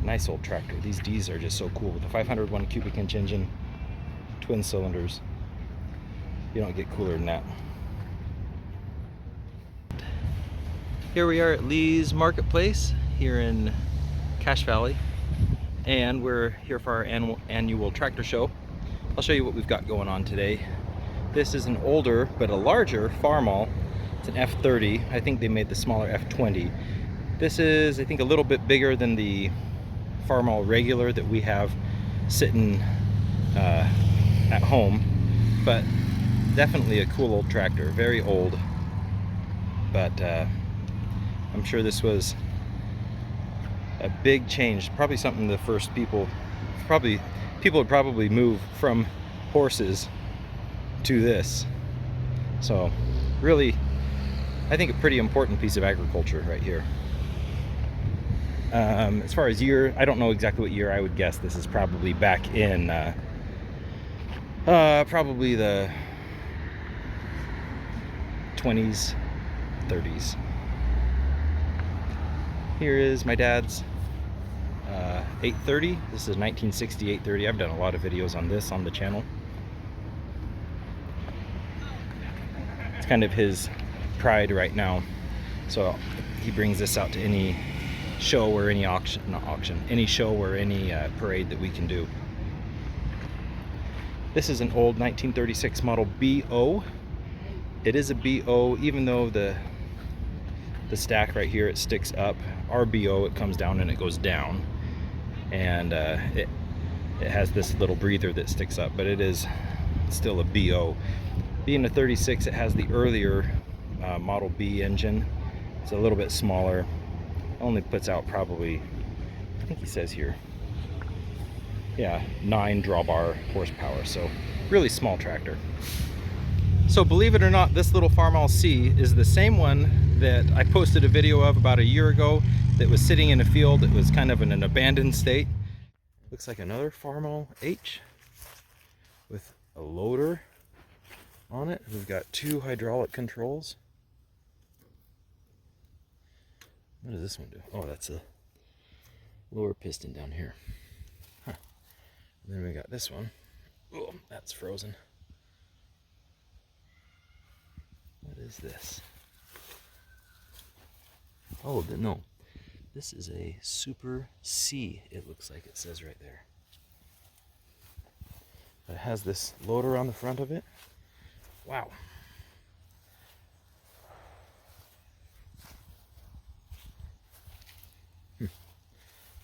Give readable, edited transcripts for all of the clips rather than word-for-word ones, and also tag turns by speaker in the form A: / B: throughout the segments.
A: Nice old tractor. These D's are just so cool with the 501 cubic inch engine, twin cylinders. You don't get cooler than that. Here we are at Lee's Marketplace here in Cache Valley, and we're here for our annual tractor show. I'll show you what we've got going on today. This is an older but a larger Farmall. It's an F30. I think they made the smaller F20. This is, I think, a little bit bigger than the Farmall regular that we have sitting at home, but definitely a cool old tractor. Very old, but I'm sure this was a big change. Probably something the first people would probably move from horses to this. So really, I think a pretty important piece of agriculture right here. As far as year, I don't know exactly what year. I would guess this is probably back in probably the 20s, 30s. Here is my dad's 830. This is 1960 830. I've done a lot of videos on this on the channel. It's kind of his pride right now. So he brings this out to any show or any any show or any parade that we can do. This is an old 1936 model BO. It is a BO, even though the stack right here, it sticks up. Our BO, it comes down and it goes down, and it has this little breather that sticks up, but it is still a BO. Being a 36, it has the earlier Model B engine. It's a little bit smaller. Only puts out probably, I think he says here, yeah, 9 drawbar horsepower. So really small tractor. So believe it or not, this little Farmall C is the same one that I posted a video of about a year ago that was sitting in a field that was kind of in an abandoned state. Looks like another Farmall H with a loader on it. We've got 2 hydraulic controls. What does this one do? Oh, that's a lower piston down here. Huh. And then we got this one. Oh, that's frozen. What is this? Oh, no. This is a Super C, it looks like it says right there. It has this loader on the front of it. Wow.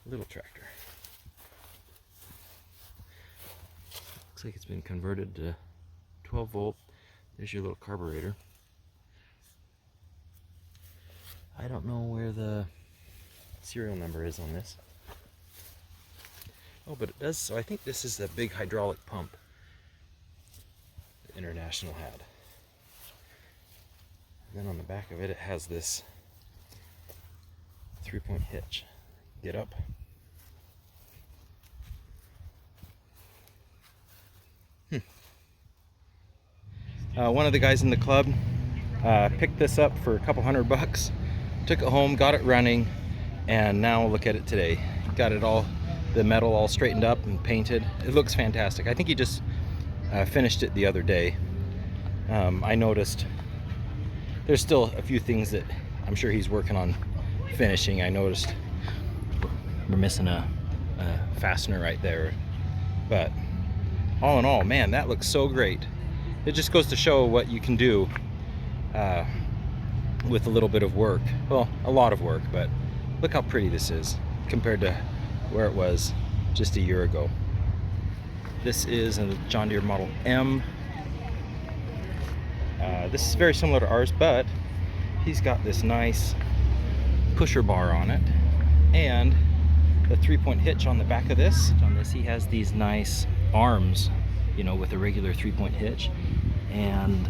A: Little tractor. Looks like it's been converted to 12 volt. There's your little carburetor. I don't know where the serial number is on this. Oh, but it does. So I think this is the big hydraulic pump that International had. And then on the back of it, it has this 3-point hitch. Get up. One of the guys in the club picked this up for a couple $100. Took it home, got it running, and now look at it today. Got it all, the metal all straightened up and painted. It looks fantastic. I think he just finished it the other day. I noticed there's still a few things that I'm sure he's working on finishing. I noticed we're missing a fastener right there, but all in all, man, that looks so great. It just goes to show what you can do with a little bit of work. Well, a lot of work, but look how pretty this is compared to where it was just a year ago. This is a John Deere Model M. This is very similar to ours, but he's got this nice pusher bar on it, and the 3-point hitch on the back of this. On this, he has these nice arms, you know, with a regular 3-point hitch, and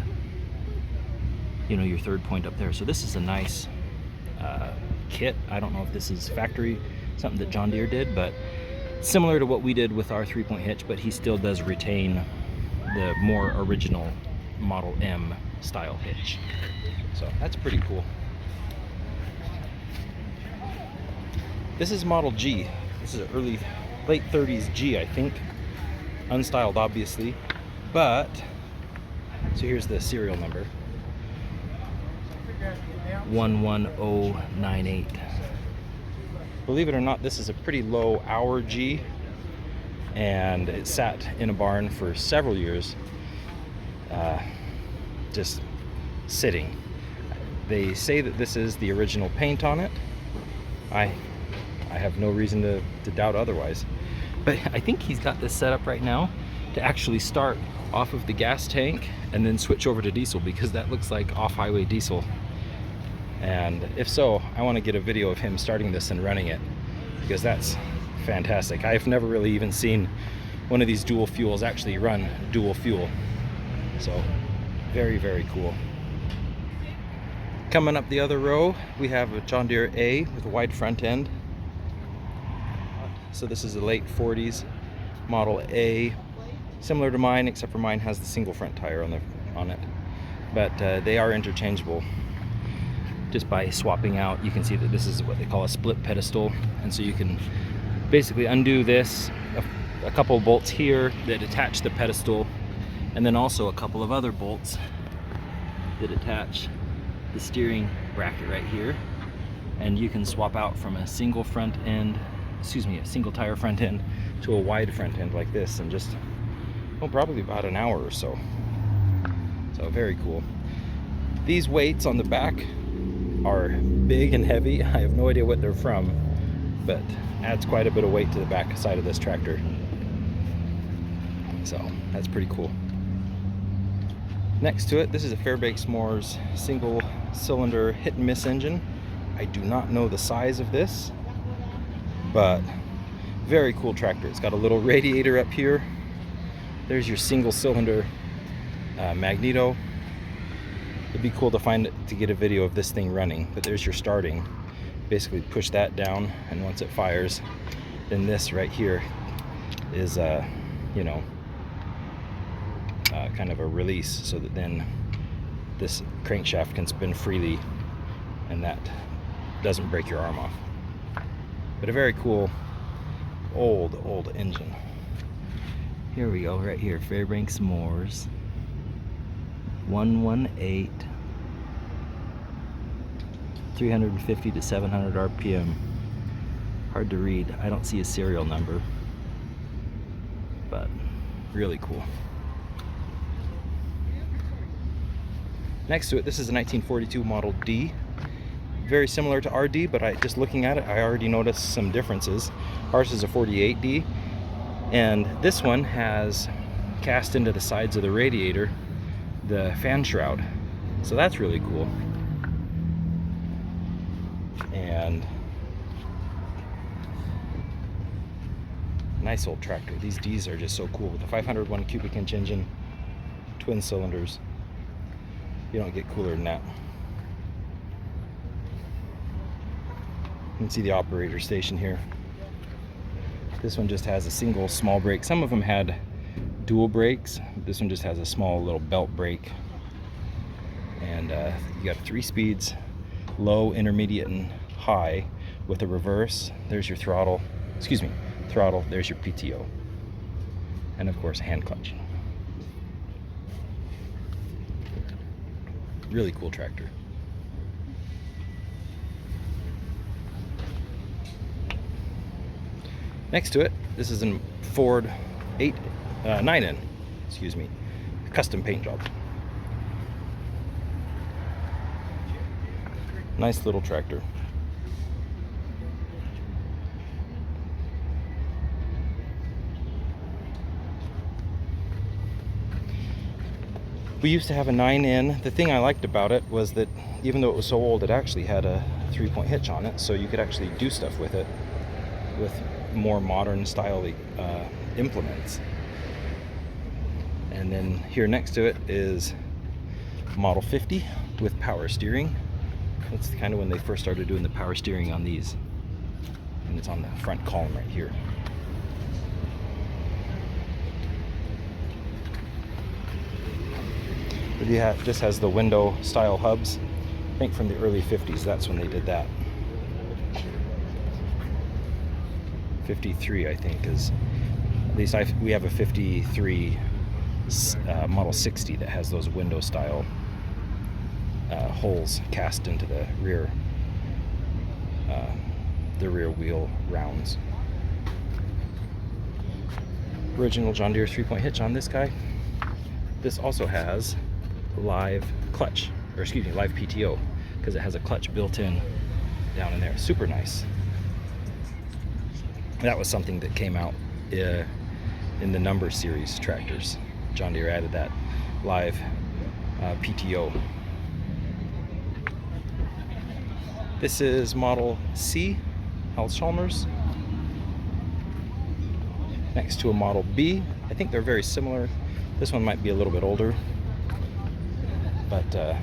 A: you know, your 3rd point up there. So this is a nice kit. I don't know if this is factory, something that John Deere did, but similar to what we did with our 3-point hitch, but he still does retain the more original Model M style hitch. So that's pretty cool. This is Model G. This is an late 30s G, I think. Unstyled, obviously. But, so here's the serial number. 11098. Believe it or not, this is a pretty low hour G, and it sat in a barn for several years, just sitting. They say that this is the original paint on it. I have no reason to doubt otherwise. But I think he's got this set up right now to actually start off of the gas tank and then switch over to diesel, because that looks like off-highway diesel. And if so, I want to get a video of him starting this and running it, because that's fantastic. I've never really even seen one of these dual fuels actually run dual fuel. So very, very cool. Coming up the other row, we have a John Deere A with a wide front end. So this is a late 40s Model A, similar to mine, except for mine has the single front tire on it. But they are interchangeable. Just by swapping out, you can see that this is what they call a split pedestal, and so you can basically undo this, a couple of bolts here that attach the pedestal, and then also a couple of other bolts that attach the steering bracket right here, and you can swap out from a single front end, a single tire front end to a wide front end like this in just, well, probably about an hour or so. So very cool. These weights on the back are big and heavy. I have no idea what they're from, but adds quite a bit of weight to the back side of this tractor. So that's pretty cool. Next to it, this is a Fairbanks-Moore's single cylinder hit and miss engine. I do not know the size of this, but very cool tractor. It's got a little radiator up here. There's your single cylinder magneto. It'd be cool to get a video of this thing running, but there's your starting. Basically push that down, and once it fires, then this right here is kind of a release, so that then this crankshaft can spin freely and that doesn't break your arm off. But a very cool old engine. Here we go, right here, Fairbanks-Moore's 118, 350 to 700 RPM. Hard to read. I don't see a serial number, but really cool. Next to it, this is a 1942 Model D. Very similar to RD, but just looking at it, I already noticed some differences. Ours is a 48D, and this one has cast into the sides of the radiator the fan shroud, so that's really cool. And nice old tractor. These Ds are just so cool with the 501 cubic inch engine, twin cylinders. You don't get cooler than that. You can see the operator station here. This one just has a single small brake. Some of them had dual brakes. This one just has a small little belt brake. And you got 3 speeds, low, intermediate, and high with a reverse. There's your throttle. Throttle. There's your PTO. And of course, hand clutch. Really cool tractor. Next to it, this is a Ford 9N, custom paint job. Nice little tractor. We used to have a 9N. The thing I liked about it was that even though it was so old, it actually had a 3-point hitch on it, so you could actually do stuff with it with more modern style implements. And then here next to it is Model 50 with power steering. That's kind of when they first started doing the power steering on these, and it's on the front column right here. But yeah, it just has the window style hubs. I think from the early 50s, that's when they did that. 53, I think, is, at least we have a 53 Model 60 that has those window style holes cast into the rear wheel rounds. Original John Deere 3-point hitch on this guy. This also has live clutch, or excuse me, live PTO, because it has a clutch built in down in there. Super nice. That was something that came out in the number series tractors. John Deere added that live PTO. This is Model C, Allis-Chalmers, next to a Model B. I think they're very similar. This one might be a little bit older, but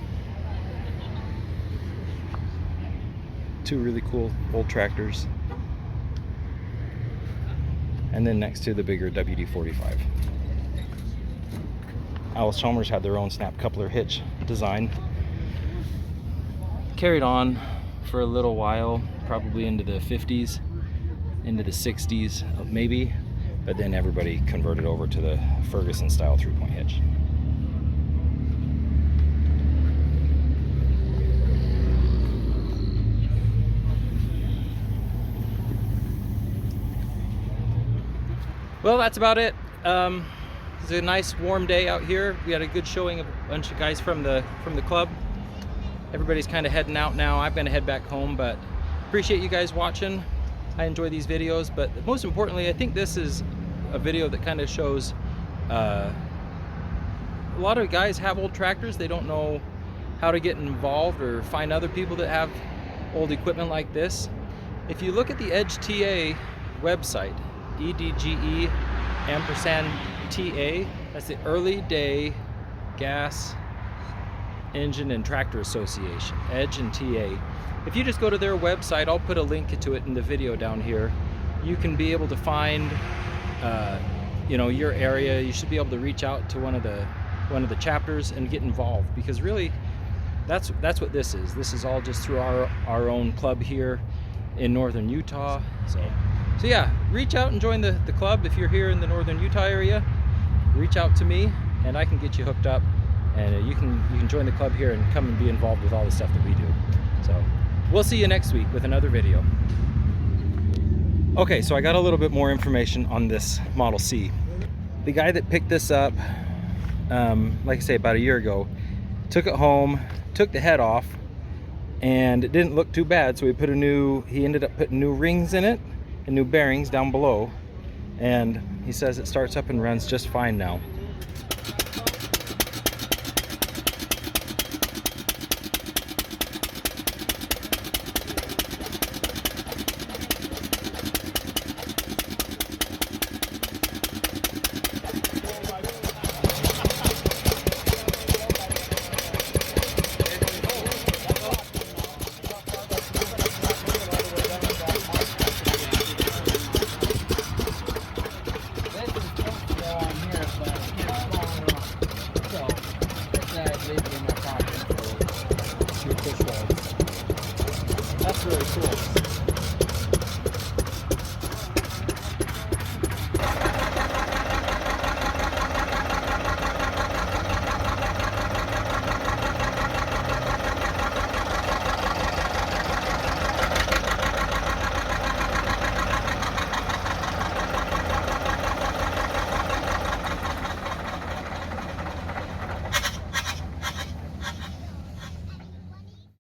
A: two really cool old tractors. And then next to the bigger WD-45. Allis-Chalmers had their own snap coupler hitch design. Carried on for a little while, probably into the 50s, into the 60s maybe, but then everybody converted over to the Ferguson style 3-point hitch. Well, that's about it. It's a nice warm day out here. We had a good showing of a bunch of guys from the club. Everybody's kind of heading out now. I'm gonna head back home, but appreciate you guys watching. I enjoy these videos, but most importantly, I think this is a video that kind of shows a lot of guys have old tractors. They don't know how to get involved or find other people that have old equipment like this. If you look at the Edge TA website, EDGE&TA, that's the Early Day Gas Engine and Tractor Association, Edge and TA. If you just go to their website, I'll put a link to it in the video down here. You can be able to find you know, your area. You should be able to reach out to one of the chapters and get involved, because really that's what this is. This is all just through our own club here in northern Utah. So yeah, reach out and join the club. If you're here in the northern Utah area, reach out to me and I can get you hooked up, and you can join the club here and come and be involved with all the stuff that we do. So we'll see you next week with another video. Okay, so I got a little bit more information on this Model C. The guy that picked this up, like I say, about a year ago, took it home, took the head off, and it didn't look too bad, so he ended up putting new rings in it and new bearings down below, and he says it starts up and runs just fine now.